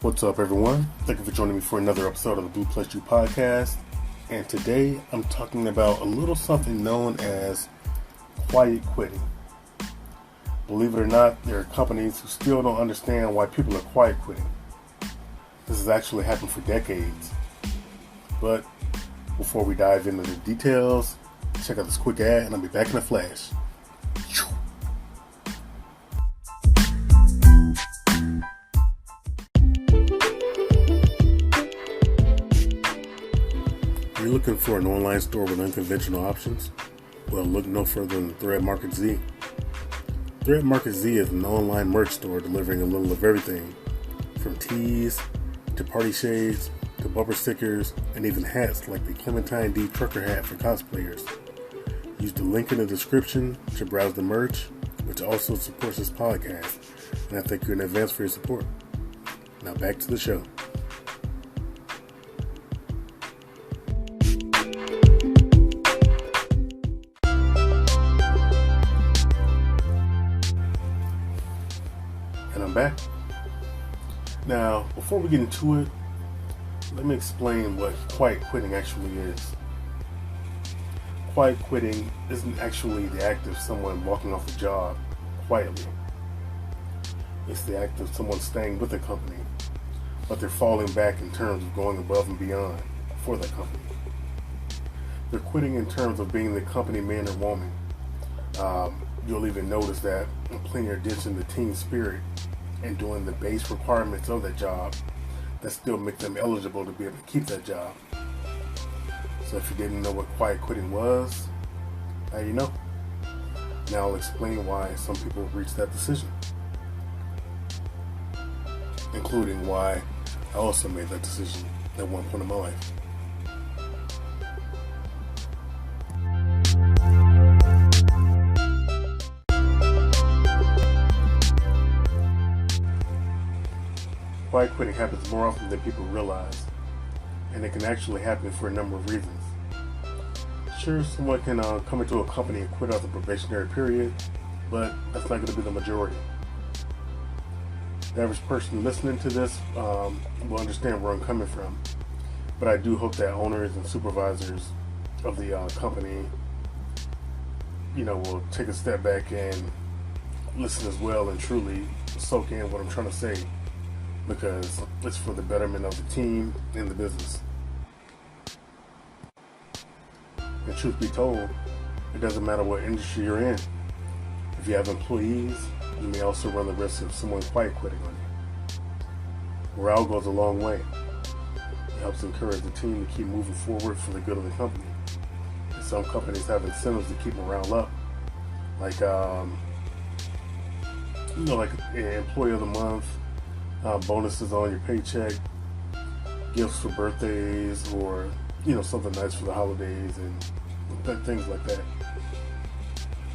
What's up, everyone? Thank you for joining me for another episode of the Blu+You podcast. And today I'm talking about a little something known as quiet quitting. Believe it or not, there are companies who still don't understand why people are quiet quitting. This has actually happened for decades. But before we dive into the details, check out this quick ad and I'll be back in a flash. You're looking for an online store with unconventional options? Well, look no further than Thread Market Z. Thread Market Z is an online merch store delivering a little of everything, from tees to party shades to bumper stickers and even hats like the Clementine D trucker hat for cosplayers. Use the link in the description to browse the merch, which also supports this podcast, and I thank you in advance for your support. Now back to the show. And I'm back. Now, before we get into it, let me explain what quiet quitting actually is. Quiet quitting isn't actually the act of someone walking off a job quietly. It's the act of someone staying with the company, but they're falling back in terms of going above and beyond for the company. They're quitting in terms of being the company man or woman. You'll even notice that in putting your attention to team spirit and doing the base requirements of that job that still make them eligible to be able to keep that job. So if you didn't know what quiet quitting was, now you know. Now I'll explain why some people reach that decision, including why I also made that decision at one point in my life. Quiet quitting happens more often than people realize, and it can actually happen for a number of reasons. Sure, someone can come into a company and quit out the probationary period, but that's not going to be the majority. The average person listening to this will understand where I'm coming from, but I do hope that owners and supervisors of the company, will take a step back and listen as well and truly soak in what I'm trying to say, because it's for the betterment of the team and the business. And truth be told, it doesn't matter what industry you're in. If you have employees, you may also run the risk of someone quiet quitting on you. Morale goes a long way. It helps encourage the team to keep moving forward for the good of the company. And some companies have incentives to keep morale up, like like an employee of the month, bonuses on your paycheck, gifts for birthdays, or something nice for the holidays and things like that.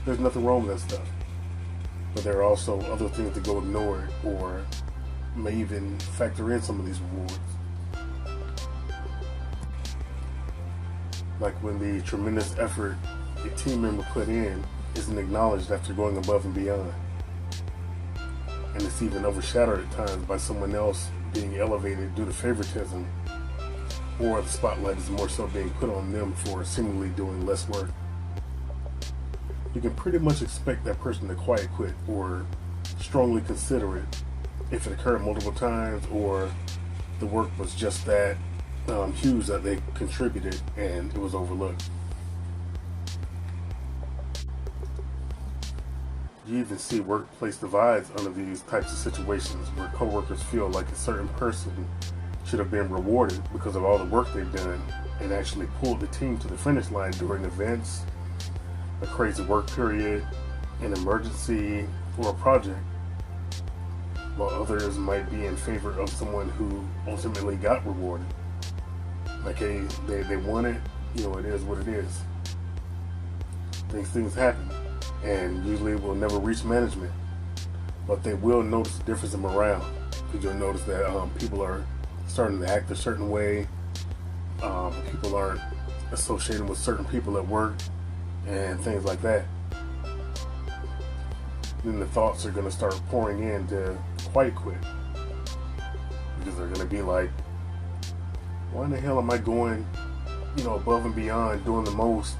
There's nothing wrong with that stuff, but there are also other things that go ignored or may even factor in some of these rewards, like when the tremendous effort a team member put in isn't acknowledged after going above and beyond. And it's even overshadowed at times by someone else being elevated due to favoritism, or the spotlight is more so being put on them for seemingly doing less work. You can pretty much expect that person to quiet quit or strongly consider it if it occurred multiple times, or the work was just that huge that they contributed and it was overlooked. You even see workplace divides under these types of situations where coworkers feel like a certain person should have been rewarded because of all the work they've done and actually pulled the team to the finish line during events, a crazy work period, an emergency, or a project, while others might be in favor of someone who ultimately got rewarded. Like, hey, they won it, it is what it is. Things happen. And usually will never reach management, but they will notice a difference in morale, because you'll notice that people are starting to act a certain way. People aren't associating with certain people at work and things like that. Then the thoughts are going to start pouring in to quiet quit. because they're going to be like, why in the hell am I going, above and beyond, doing the most,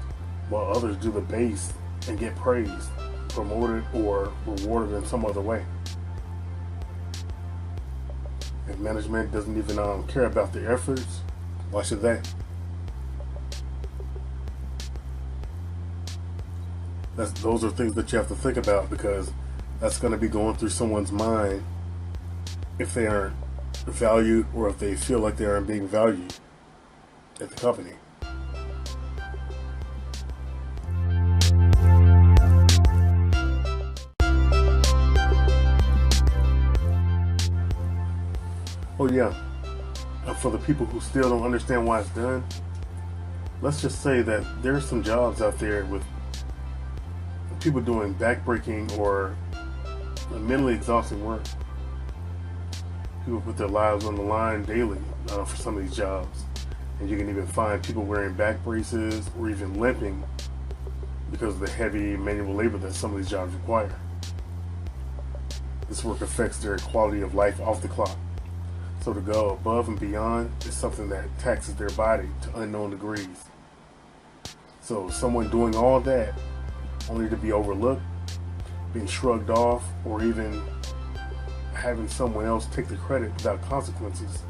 while others do the base and get praised, promoted, or rewarded in some other way? If management doesn't even care about their efforts, why should they? Those are things that you have to think about, because that's going to be going through someone's mind if they aren't valued, or if they feel like they aren't being valued at the company. Oh yeah, and for the people who still don't understand why it's done, let's just say that there's some jobs out there with people doing backbreaking or mentally exhausting work. People put their lives on the line daily for some of these jobs. And you can even find people wearing back braces or even limping because of the heavy manual labor that some of these jobs require. This work affects their quality of life off the clock. So to go above and beyond is something that taxes their body to unknown degrees. So someone doing all that only to be overlooked, being shrugged off, or even having someone else take the credit without consequences.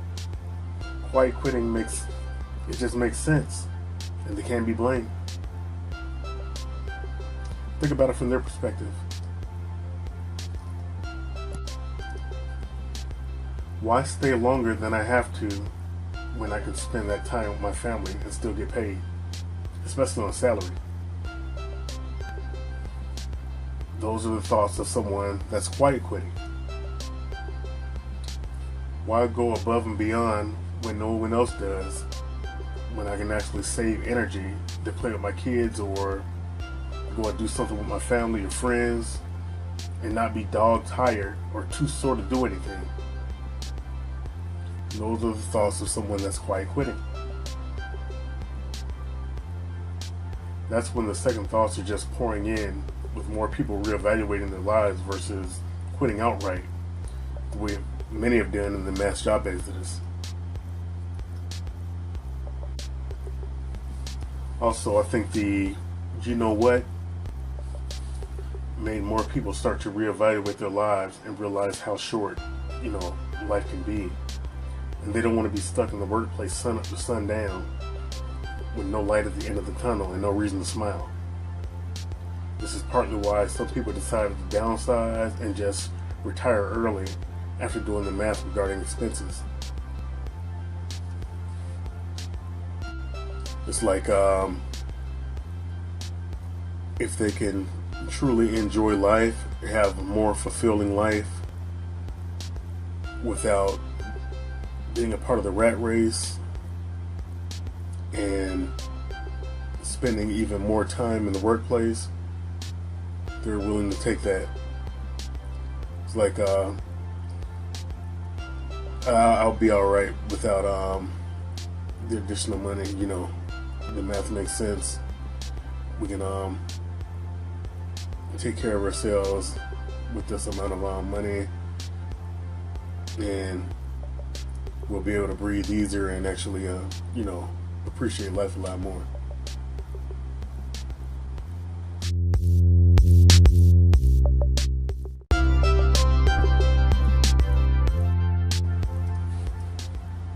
Quiet quitting just makes sense, and they can't be blamed. Think about it from their perspective. Why stay longer than I have to when I can spend that time with my family and still get paid, especially on a salary? Those are the thoughts of someone that's quiet quitting. Why go above and beyond when no one else does, when I can actually save energy to play with my kids or go and do something with my family or friends and not be dog tired or too sore to do anything? Those are the thoughts of someone that's quiet quitting. That's when the second thoughts are just pouring in, with more people reevaluating their lives versus quitting outright, the way many have done in the mass job exodus. Also, I think made more people start to reevaluate their lives and realize how short, life can be. And they don't want to be stuck in the workplace sun up to sundown with no light at the end of the tunnel and no reason to smile. This is partly why some people decided to downsize and just retire early after doing the math regarding expenses. It's like if they can truly enjoy life, have a more fulfilling life without being a part of the rat race and spending even more time in the workplace, they're willing to take that. It's like I'll be alright without the additional money. The math makes sense. We can take care of ourselves with this amount of money, and we'll be able to breathe easier and actually appreciate life a lot more.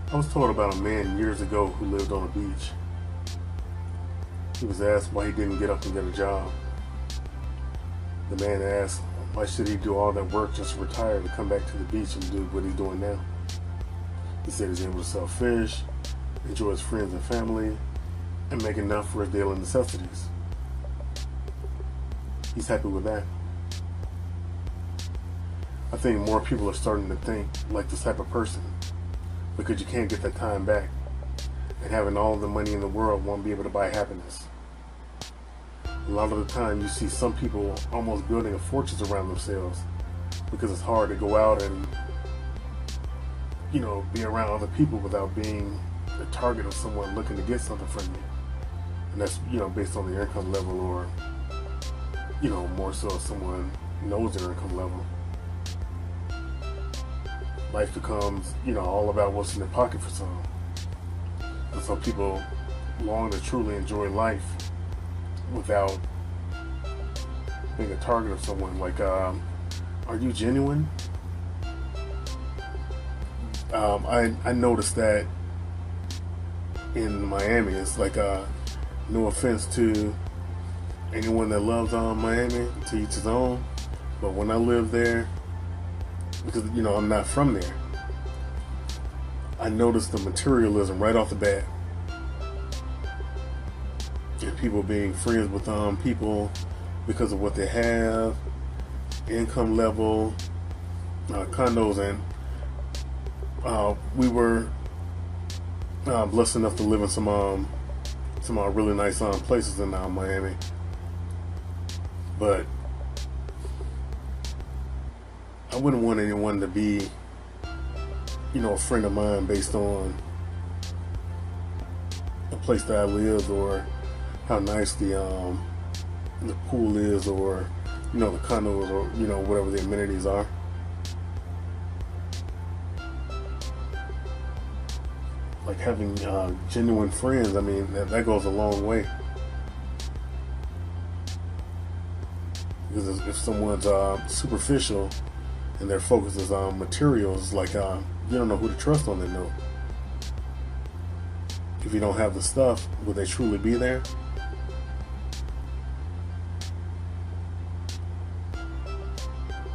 I was told about a man years ago who lived on a beach. He was asked why he didn't get up and get a job. The man asked, why should he do all that work just to retire to come back to the beach and do what he's doing now? He said he's able to sell fish, enjoy his friends and family, and make enough for his daily necessities. He's happy with that. I think more people are starting to think like this type of person, because you can't get that time back, and having all the money in the world won't be able to buy happiness. A lot of the time you see some people almost building a fortress around themselves because it's hard to go out and be around other people without being the target of someone looking to get something from you. And that's based on their income level, or more so if someone knows their income level. life becomes, all about what's in their pocket for some. And so people long to truly enjoy life without being a target of someone. Like, are you genuine? I noticed that in Miami. It's like, no offense to anyone that loves Miami, to each his own. But when I lived there, because I'm not from there, I noticed the materialism right off the bat. And people being friends with people because of what they have, income level, condos, and we were blessed enough to live in some really nice places in Miami. But I wouldn't want anyone to be, a friend of mine based on the place that I lived, or how nice the pool is, or the condos, or whatever the amenities are. Like having genuine friends, I mean, that goes a long way. Because if someone's superficial and their focus is on materials, like you don't know who to trust on that note. If you don't have the stuff, will they truly be there?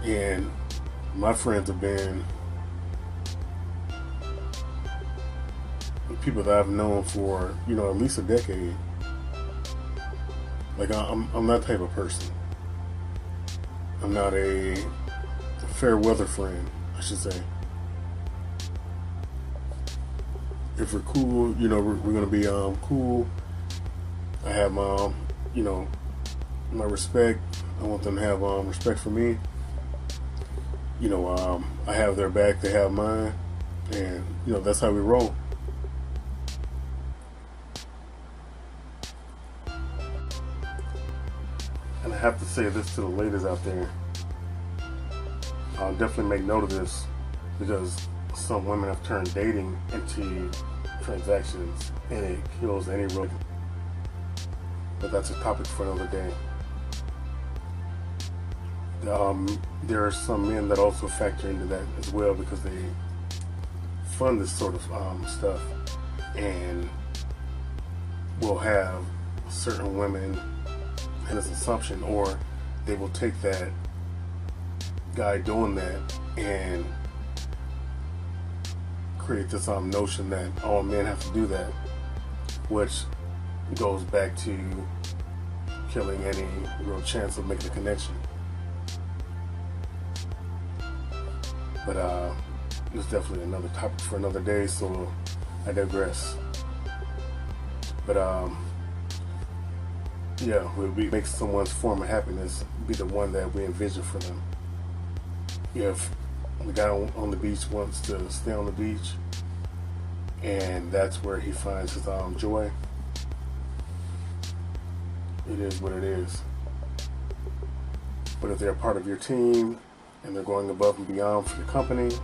And my friends have been people that I've known for, at least a decade. Like, I'm that type of person. I'm not a fair weather friend, I should say. If we're cool, we're gonna be cool. I have my respect. I want them to have respect for me. I have their back, they have mine, and that's how we roll. And I have to say this to the ladies out there. I'll definitely make note of this, because some women have turned dating into transactions, and it kills any real. But that's a topic for another day. There are some men that also factor into that as well, because they fund this sort of stuff, and will have certain women in this assumption, or they will take that guy doing that and create this notion that all men have to do that, which goes back to killing any real chance of making a connection. But it's definitely another topic for another day, so I digress. But yeah, we make someone's form of happiness be the one that we envision for them. If the guy on the beach wants to stay on the beach, and that's where he finds his joy, it is what it is. But if they're part of your team and they're going above and beyond for the company,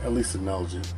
at least acknowledge it.